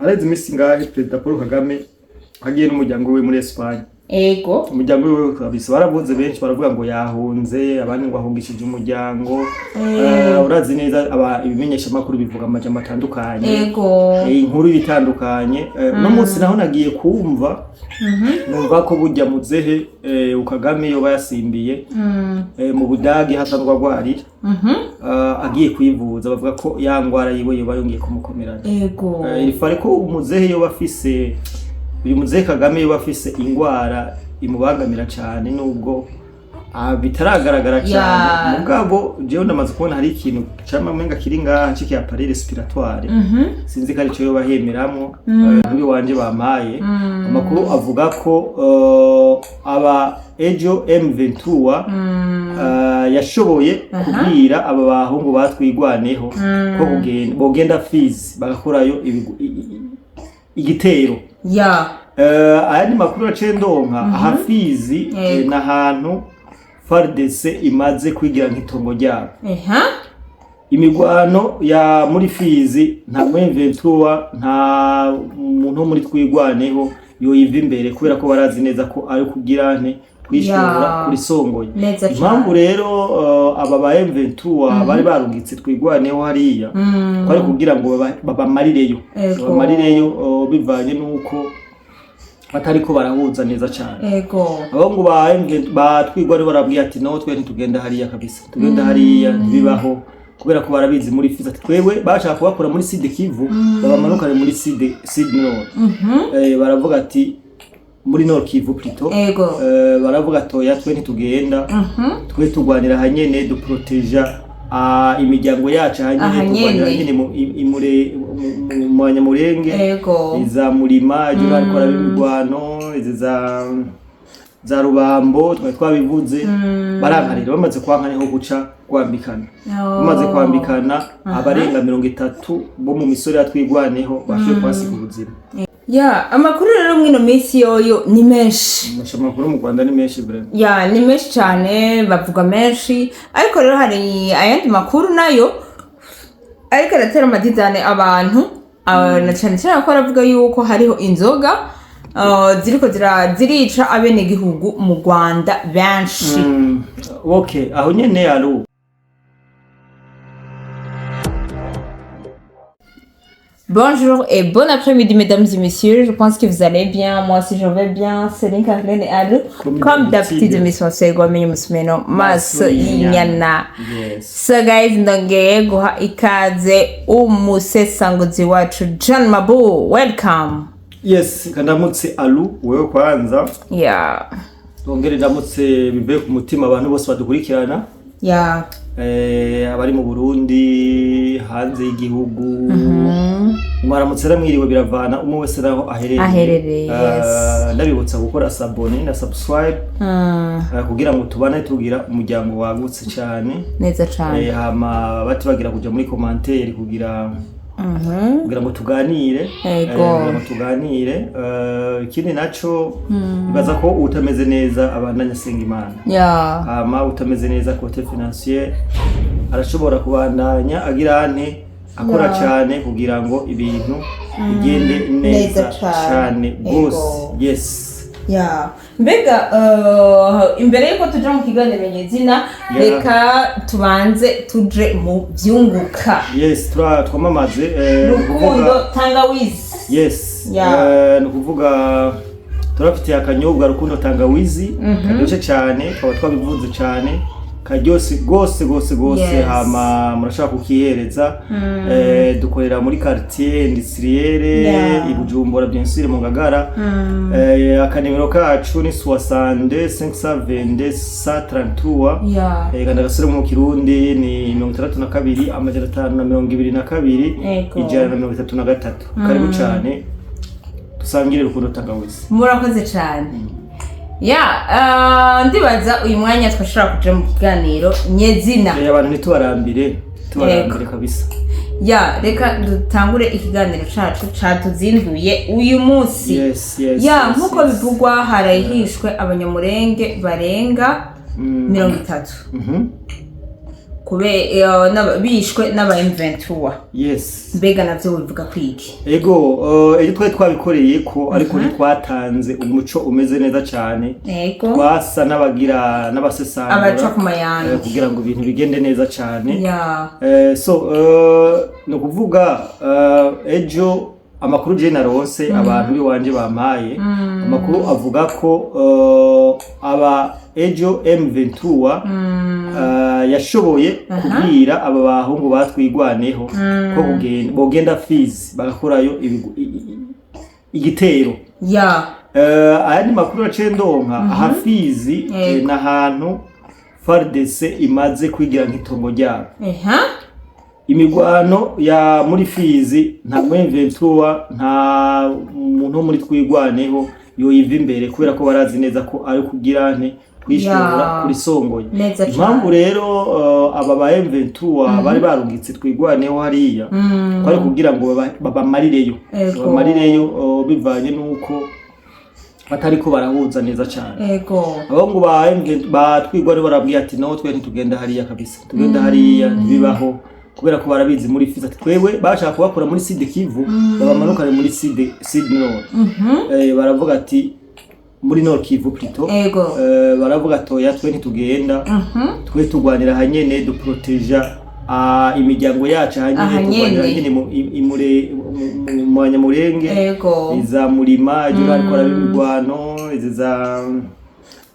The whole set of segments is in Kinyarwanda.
areze imisi ngahe Perezida Paul Kagame agiye n'umuryango we muri Espagne. Ego. Umuryango we kabisa baravuze benshi baravuga ngo yahunze abandi ngo ahungishije umuryango. Urazi neza ibimenyesha makuru bivuga amajambo atandukanye. Ego. Inkuru bitandukanye. No munsi naho nagiye kumva numva ko burya muzehe Kagame yoba yasimbiye mu Budagi hasanzwe agwarira. Agiye kwivuza bavuga ko yangwara yiwe yoba yongeye kumukomerana. Ego. Ilifare ko umuzehe yoba afise uyu muzehe Kagame yoba afise ingwara imubangamira cyane nubwo bitaragaragara cyane mugabo jewe ndamaze kubona hari ikintu cyamamenga kiri ngaha ciki appareil respiratoire sinzi ko ari cyo yoba hemeramo n'ubi wanje bamaye amakuru avuga ko aba Ejo M23 yashoboye kubwira aba bahungu batwigwaneho ko bogenda Fizi bagakorayo igitero ayandi makuru acendonka ahafizi n'ahantu FARDC imaze kwigira nk'itongo ryabo imigwano ya muri Fizi nta M23 nta muntu muri twigwaneho yo yiva imbere kubera ko barazi neza ko ari kugira nte kwishura kuri songoye impamvu rero aba ba M23 bari barungitse twigwaneho hariya ko ari kugira ngo babamarireyo bivanye nuko batari ko barahuza neza cyane abahungu ba twigwane barabwiye ati no twe ntitugenda hariya kabisa tugenda hariya ntibibaho kubera ko barabizi muri Fizi twebwe bashaka kubakora muri Sud Kivu babamanukane muri Sud Nord baravuga ati muri Nord Kivu plutôt baravuga toya twe ntitugenda twe tugwanira hanyene du proteja imiryango yacu hanyene tugwanira imure mu Banyamurenge iza Murima je barikora bimigwano za Rubambo twabivuze barankarira bamaze kwankaniho guca kwambikana bamaze kwambikana abarenga 30 bo mu misore yatwigwaneho bashiye kwasiga ubuzima amakuru rero mwino minsi yoyo ni menshi amakuru mu Rwanda ni menshi bre ni menshi cyane bavuga menshi ariko rero hari ayandi makuru nayo ariko aratera amadidane abantu na cyane cyane ko aravuga yuko hariho inzoga ziriko zirica abene gihugu mu Rwanda benshi aho nyene yaro Bonjour et bon après-midi mesdames et messieurs, je pense que vous allez bien, moi aussi je vais bien, Céline Carlene et Alou, comme d'habitude émission Sego amenye musumeno maso y'inyana. So guys ndongeye guha ikaze umusesanguzi wacu John Mabu, welcome. Yes, kandamutse Alou, wewe kwanza. Tongere ndamutse bive ku mutima abantu bose badukurikirana. Abari mu Burundi hanze y'igihugu mwaramutse ramwiriwe biravana umwe wese naho aherereye ndabibutsa gukora sabone na subscribe kugira ngo tubane tugira umuryango wagutse cyane neza cyane hama batibagira kuja muri commentaire kugira ngo tuganire ikindi naco bibaza ko utameze neza abandanya senga Imana hama utameze neza côté financier arashobora kubandanya agira ante akora cyane kugira ngo ibintu bigende neza cyane gose mbega imbere yuko tuja mu kiganiro nyezina reka tubanze tuje mu byunguka twamamaze rukundo tangawizi nukuvuga turafite akanyobwa rukundo tangawizi kadoshe cyane twaba twabivuze cyane karyose gose hama murashaka kukihereza dukorera muri quartier industrielle ibujumbura bien sûr mu Ngagara akanimero kacu ni 62 522 133 kandi agasore mu Kirundi ni 62 amajana 522 133 karibu cyane dusangire rukundo tangawizi murakoze cyane ndibaza uyu mwanya twashobora kuja mu kiganiro nyezina abantu ntitubarambire kabisa reka dutangure ikiganiro cacu catuzinduye uyu munsi nkuko bivugwa harahishwe abanyamurenge barenga 30 bishwe n'aba M23. Yes. Mbega navyo bivuga kwiki? Ego ejo twari twabikoreye ko ariko ntitwatanze umuco umeze neza cyane. Ego. Twasa n'abagira n'abasesanga. Abaca ku mayandi. Kugira ngo ibintu bigende neza cyane. Yeah. No kuvuga ejo amakuru je narose abantu biwanje bampaye amakuru avuga ko aba ejo M23 yashoboye kubwira aba bahungu batwigwaneho ko bogenda Fizi bagakorayo igitero. Aya ni makuru aciye ndonka aha Fizi n'ahantu FARDC imaze kwigira nk'itongo ryabo. Imigwano ya muri Fizi nta M23 nta muntu muri twigwaneho yoyiva imbere kubera ko barazi neza ko ari kugira kwishora kuri songoye. Impamvu rero aba ba M23 bari barungitse twigwaneho hariya kwari kugira ngo babamarireyo bivanye nuko batariko barahuza neza cyane. Abahungu ba twigwaneho barabwiye ati no twe ntitugenda hariya kabisa, tugenda hariya ntibibaho kubera ko barabizi muri Fizi ati twewe bashaka kubakora muri Sud Kivu babamanukane muri Sud Nord. Baravuga ati muri Nord Kivu plutôt. Baravuga toya twe ntitugenda, twe tugwanira hanyene du proteger imiryango yacu hanyene tugwanira imure mu Banyamurenge iza Murima ejo bariko barabimigwano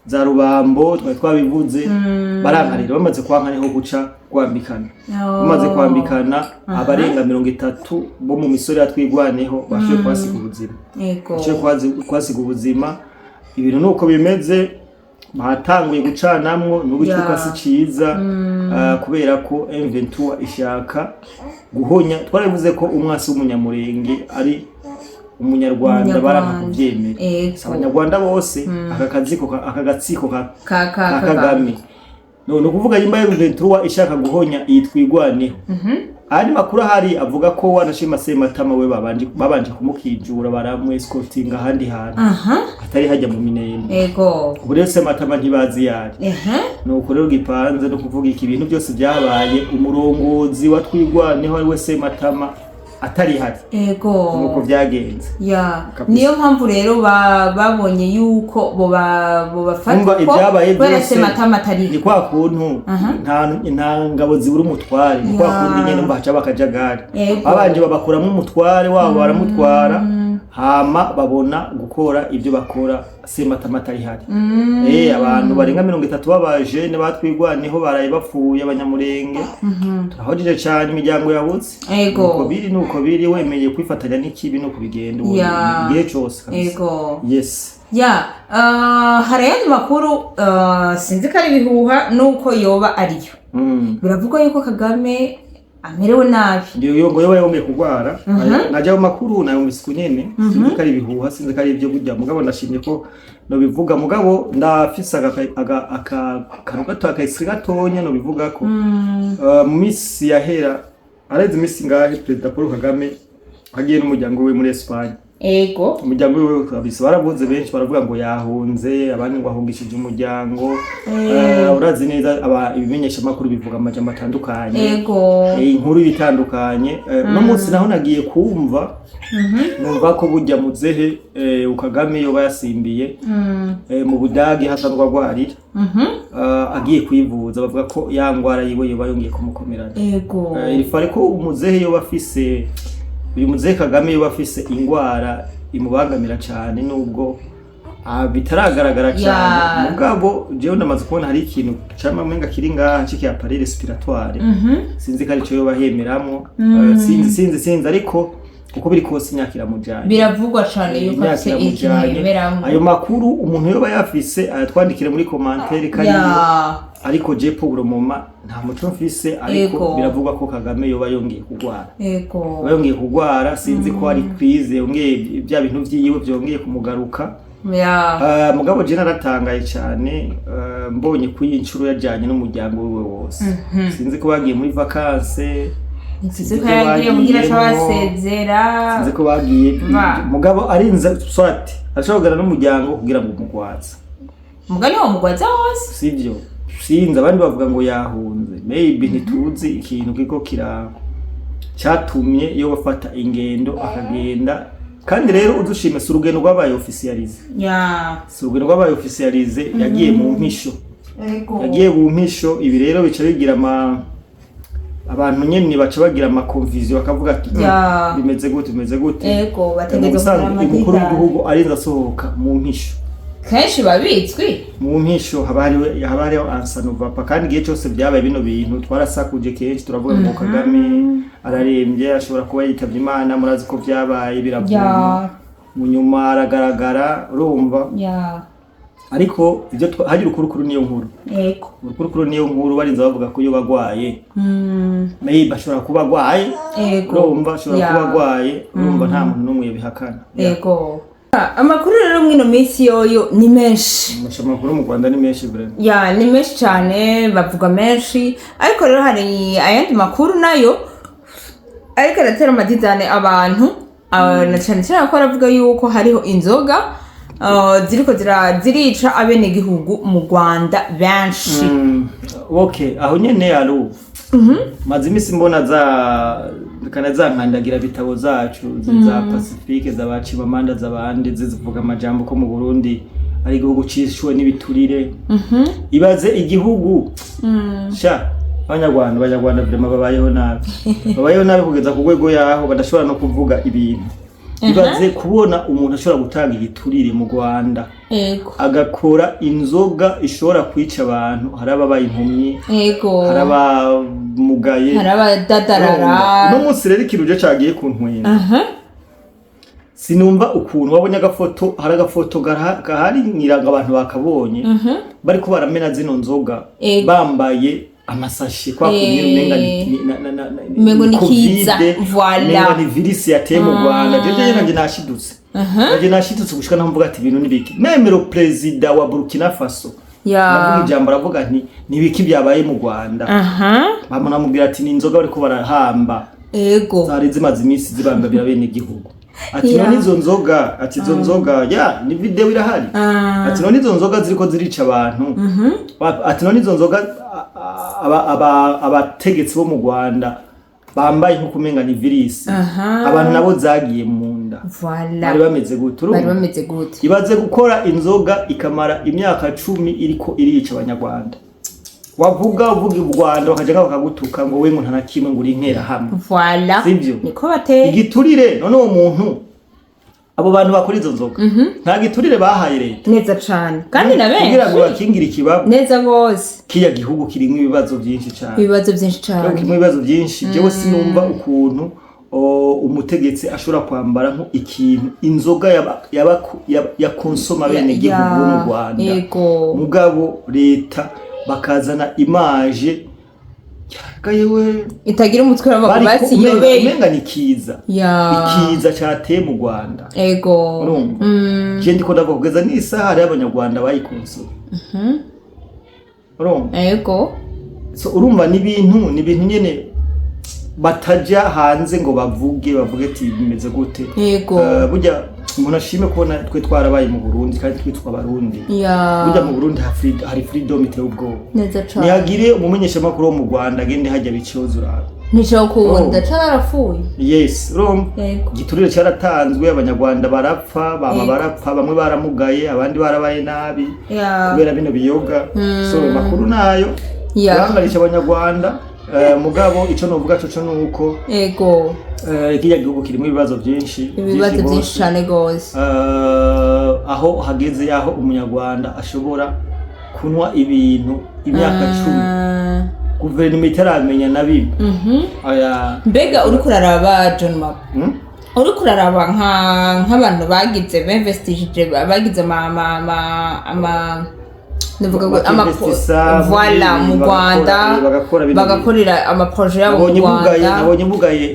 za Rubambo twabivuze barankarira bamaze kwankaniho guca kwambikana. Bamaze kwambikana abarenga 30 bo mu misore yatwigwaneho bashoye kwasiga ubuzima. Kwasiga ubuzima ibintu nuko bimeze batanguye gucanamwo n'ubucuka si ciza kubera ko M23 ishaka guhonya. Twaravuze ko umwasi w'umunyamurenge ari umunyarwanda barakuvyemera. Abanyarwanda bose akagatsiko ka Kagame. No kuvuga yimba M23 ishaka guhonya yitwigwaneho. Ari makuru hari avuga ko wanashima Sematama we babanje kumukijura baramwe escorting ahandi hantu atari hajya mu Minembwe. Ubu rero Sematama ntibazi yari. Nuko rero gipanze no kuvuga iki bintu byose byabaye umurongozi wa twigwaneho ari we Sematama atari hari. Nuko byagenze. Niyo mpamvu rero babonye yuko bo bafata ko Sematama atari. Ni kwa kuntu nta ngabo zibura umutware, ni kwa kundi nyene mbaca bakajagari. Babanje babakuramo umutware wabo baramutwara hama babona gukora ibyo bakora Sematama atari hari. Abantu barenga 30 babaje ne batwigwaneho baraye bapfuye Abanyamurenge. Turahojeje cyane imiryango yabutse. Nuko biri wemeye kwifatanya n'ikibi no kubigenda igihe cyose kabisa. Yes. Hari yandi makuru sinzi ko ari bihuha nuko yoba ariyo. Biravugwa yuko Kagame amerewe nabi. Ndio yoba yomeye kugwara. Najya mu makuru nayo misiku nyene sinzi ko ari bihuha, sinzi ko ari ibyo kujya mugabo ndashimye ko no bivuga mugabo ndafisa akarugato akayisi gatonya no bivuga ko mu misi yahera areze misi ngahe President Paul Kagame agiye n'umuryango we muri Espagne. Umuryango we kabisa baravuze benshi baravuga ngo yahunze, abandi ngo ahungishije umuryango. Urazi neza ibimenyesha makuru bivuga amajambo atandukanye. Inkuru bitandukanye. No munsi naho nagiye kumva numva ko bujya muzehe Kagame yoba yasimbiye mu Budagi hasandwa gwarira. Agiye kwivuza bavuga ko yangwara yiwe yoba yongeye kumukomerana. Ilifare ko umuzehe yoba afise uyu muzehe Kagame yoba afise ingwara imubangamira cyane nubwo bitaragaragara cyane. Mugabo jewe ndamaze kubona hari ikintu cyamamenga kiri ngaha ciki appareil respiratoire. Sinzi kari cyo yoba hemeramo. Sinzi ariko kuko biri kose nyakira mujanye. Biravugwa cyane yuko afise ikintu hemeramo. Ayo makuru umuntu yoba yafise ayatwandikire muri commentaire kari ariko je pour le moment nta muco mfise ariko biravugwa ko Kagame yoba yongeye kugwara. Yongeye kugwara sinzi ko ari crise yongeye bya bintu vyiwe byongeye kumugaruka. Mugabo je naratangaye cyane mbonye kuyincuro yajanye n'umuryango we wose. Sinzi ko bagiye muri vacances. Sinzi ko yagiye mugira cyabasezera. Sinzi ko bagiye mugabo arinza swati ashobora n'umuryango kugira ngo mugwaza. Mugani wa mugwaza wose sivyo sinzi abandi bavuga ngo yahunze maybe ntituzi ikintu kiko cyatumye iyo bafata ingendo akagenda kandi rero udushime si urugendo rw'abaye officialize si urugendo rw'abaye officialize yagiye mu mpisho yagiye mu mpisho ibi rero bica bigira abantu nyene baca bagira confusion bakavuga ati bimeze gute yego bategeza umukuru w'igihugu arinza asohoka mu mpisho kenshi babitswi mu mpisho habariho ansanova kandi igihe cyose byabaye bino bintu twarasakuje kenshi turavuga ngo Kagame ararembye ashobora kuba yitavye Imana murazi ko byabaye biravuma mu nyuma aragaragara urumva ariko ibyo hagira ukurukuru niyo nkuru yego ukurukuru niyo nkuru barinza bavuga ko yo bagwaye maybe bashobora kuba bagwaye urumva ashobora kuba bagwaye urumva nta muntu n'umwe bihakana yego amakuru rero mwino minsi yoyo ni menshi amakuru mu Rwanda ni menshi bre ni menshi cyane bavuga menshi ariko rero hari ayandi makuru nayo ariko aratera amadidane abantu na cyane cyane ko aravuga yuko hariho inzoga ziriko zirica abene gihugu mu Rwanda benshi okay aho nyene yaro maze imisi mbona za nkandagira bitabo zacu za Pacifique zabaci bamanda zabande zivuga amajambo ko mu Burundi ari igihugu cishwe n'ibiturire ibaze igihugu sha abanyarwanda vraiment babayeho nabi kugeza ku rwego yaho badashobora no kuvuga ibintu ibaze kubona umuntu ashobora gutanga igiturire mu Rwanda agakora inzoga ishobora kwica abantu harababaye impumyi harabamugaye harabadadarara n'umunsi rero ikiruje cagiye ku ntwenda sinumva ukuntu wabonye hari agafoto gahari niranga abantu bakabonye bariko baramena zino nzoga bambaye amasashe kwa kumenga ni kiza voilà ni virus yateye mu Rwanda jeje nanje nashidutse gushika namvuga ati ibintu nibiki memero president wa Burkina Faso navuga ijambo aravuga nti nibiki byabaye mu Rwanda bamuna mubwira ati ni inzoga bariko barahamba zari zimaze imisi zibambabira bene igihugu ati none izo nzoga izo nzoga ni video irahari ati none izo nzoga ziriko zirica abantu ati none izo nzoga abategetsi bo mu Rwanda bambaye nko kumenga ni virus abantu nabo zagiye mu nda bari bameze gute ibaze gukora inzoga ikamara imyaka 10 iriko irica abanyarwanda wavuga u Rwanda bakaje bakagutuka ngo we ngo ntana kimwe ngo uri inkera hamwe voilà sivyo niko bateye igiturire none uwo muntu abo bantu bakora izo nzoga nta giturire bahaye leta neza cyane kandi na benshi kugira ngo bakingira ikibabo neza bose kiya gihugu kirimo ibibazo byinshi cyane kirimo ibibazo byinshi jewe sinumva ukuntu umutegetsi ashobora kwambara nko ikintu inzoga ya konsoma bene gihugu mu Rwanda mugabo leta bakazana image gayewe itagira umutwe w'abagabo basiyobeye umenga ni kiza ikiza cyateye mu Rwanda je ndiko ndavugeza n'isaha ari abanyarwanda bayikonsoma so urumva ni ibintu nyene bataja hanze ngo bavuge ati bimeze gute burya umuntu ashime kubona twe twarabaye mu Burundi kandi twitwa abarundi burya mu Burundi hari freedom iteye ubwoba ntihagire umumenyesha makuru wo mu Rwanda agende hajya bicozura nico kuwunda carapfuye yes giturire cyaratanzwe abanyarwanda barapfa bamwe baramugaye abandi barabaye nabi kubera bino biyoga so makuru nayo yangarisha abanyarwanda mugabo ico novuga cyo nuko ikiya gihugu kirimo ibibazo byinshi cyane gose aho hageze yaho umunyarwanda ashobora kunwa ibintu imyaka 10 guverinoma itaramenya nabi mbega uri kuraraba John Map uri kuraraba nk'abantu bagize investigate bagize ndavuga ngo voilà mu Rwanda bagakorera ama projet yabo mu Rwanda nabonye mugaye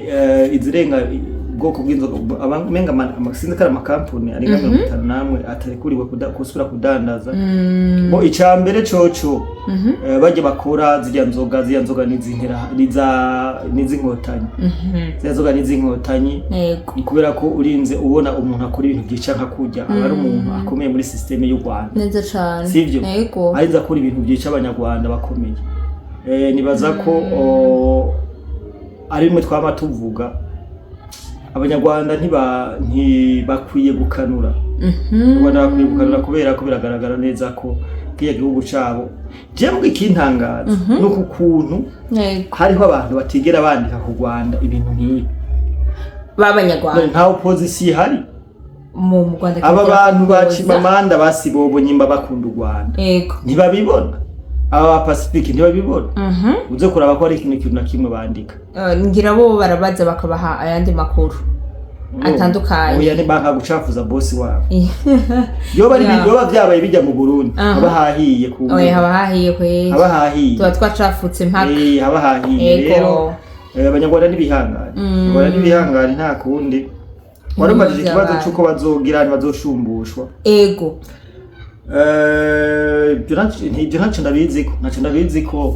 izirenga ubwoko bw'inzoga abamenga amasinzi kari amakampuni ari nka 51 atarekuriwe kusubira kudandaza bo icambere coco baje bakora zirya nzoga n'izinkotanyi zirya nzoga n'izinkotanyi kubera ko urinze ubona umuntu akora ibintu byica nka kurya ari umuntu akomeye muri systeme y'u Rwanda neza cyane sivyo ariza akora ibintu byica abanyarwanda bakomeye nibaza ko ari mwe twaba tuvuga abanyarwanda ntibakwiye gukanura ubona bakwiye gukanura kubera ko biragaragara neza ko kiya gihugu cabo je mbwe kintangaza no kukuntu hariho abantu batigera bandika ku Rwanda ibintu nk'ibi b'abanyarwanda nta opposition hari mu Rwanda aba bantu bacimamanda basibobo nyimba bakunda u Rwanda ntibabibona aba Pacific ntibabibona uze kuraba ko ari ikintu na kimwe bandika ngira bo barabaza bakabaha ayandi makuru atandukanye oya ni banka gucafuza boss wabo yoba byabaye bijya mu Burundi abahahiye ku oya abahahiye kwe abahahiye tuba twacafutse mpaka abahahiye rero abanyarwanda n'ibihangane nta kundi warumajije ikibazo cyuko bazoshumbushwa ntacyo ndabizi ko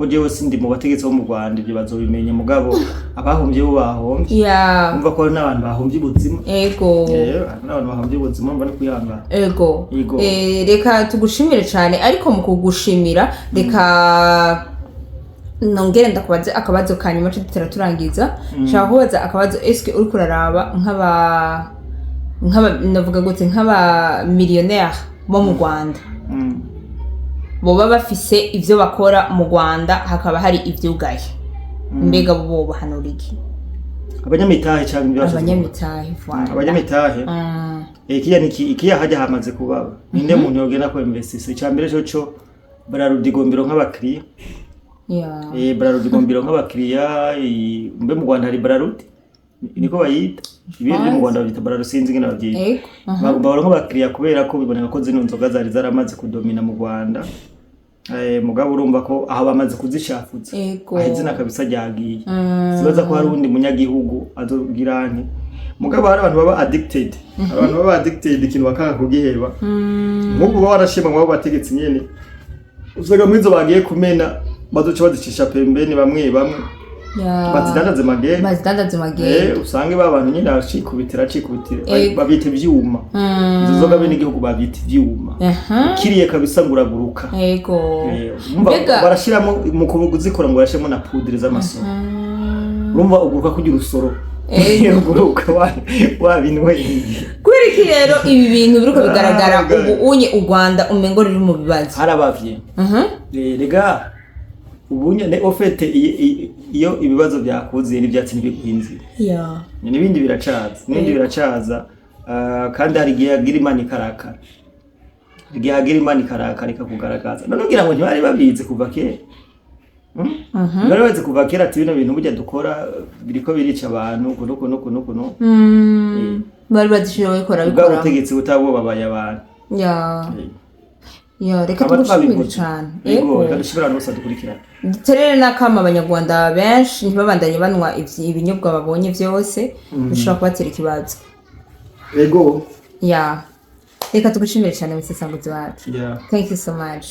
jewe sindi mu bategetsi bo mu Rwanda ibyo bazobimenya mugabo abahombye bo bahombye umva ko n'abantu bahombye ubuzima n'abantu bahombye ubuzima mba no kwihangana reka tugushimire cyane ariko mu kugushimira reka nongere ndakubaze akabazo kanyuma cyo turangiza nshaka kubaza akabazo eske uri kuraraba navuga gute nk'aba millionaire bo mu Rwanda boba bafise ivyo bakora mu Rwanda hakaba hari ivyugaye mbega bo bahanura iki abanyamitahe cyangwa abanyamitahe ikiya hajya hamaze kubaba ninde muntu yogena ko investise cyambere cyo bararudigombiro nk'abakiriya bararudigombiro nk'abakiriya mbe mu Rwanda hari bararudi niko bayita ibindi mu Rwanda babyita bararusinzi ngena babyita bagomba nk'abakiriya kubera ko biboneka ko zino nzoga zari zaramaze kudomina mu Rwanda mugabo urumva ko aho bamaze kuzishafutsa ahizina kabisa ryagiye sibaza ko hari undi munyagihugu azogirane mugabo hari abantu baba addicted ikintu bakanga kugiheba nk'ubu barashima ngo bategetse nyene usaga mwizo bagiye kumena baduca bazicisha pembeni bamwe bazidandaze magere usange babantu nyine acikubitira babita ivyuma izo zoga bene igihugu babita ivyuma ukiriye kabisa nguraguruka barashiramo mu kuzikora ngo barashiramo na poudre z'amasoro urumva uguruka kugira urusoro uguruka wabinwe kwereki rero ibi bintu biriko bigaragara ubu unye u Rwanda umengo riri mu bibazo harabavye rega ubunye ne ofete iyo ibibazo byakuziye n'ibyatsi n'ibiguhinzi n'ibindi biracaza kandi hari gihe agira imana ikarakara ikakugaragaza none ngira ngo ntibari babizi kuva kera bari bazi kuva kera ati bino bintu burya dukora biriko birica abantu kuno bari bazishoboye gukora bikora ubutegetsi butabo babaye abantu reka tugushimire cyane reka dushimire abantu bose dukurikirana duterere n'akama abanyarwanda benshi ntibabandanye banywa ibinyobwa babonye byose bishobora kubatera ikibazo reka tugushimire cyane musesanguzi wacu thank you so much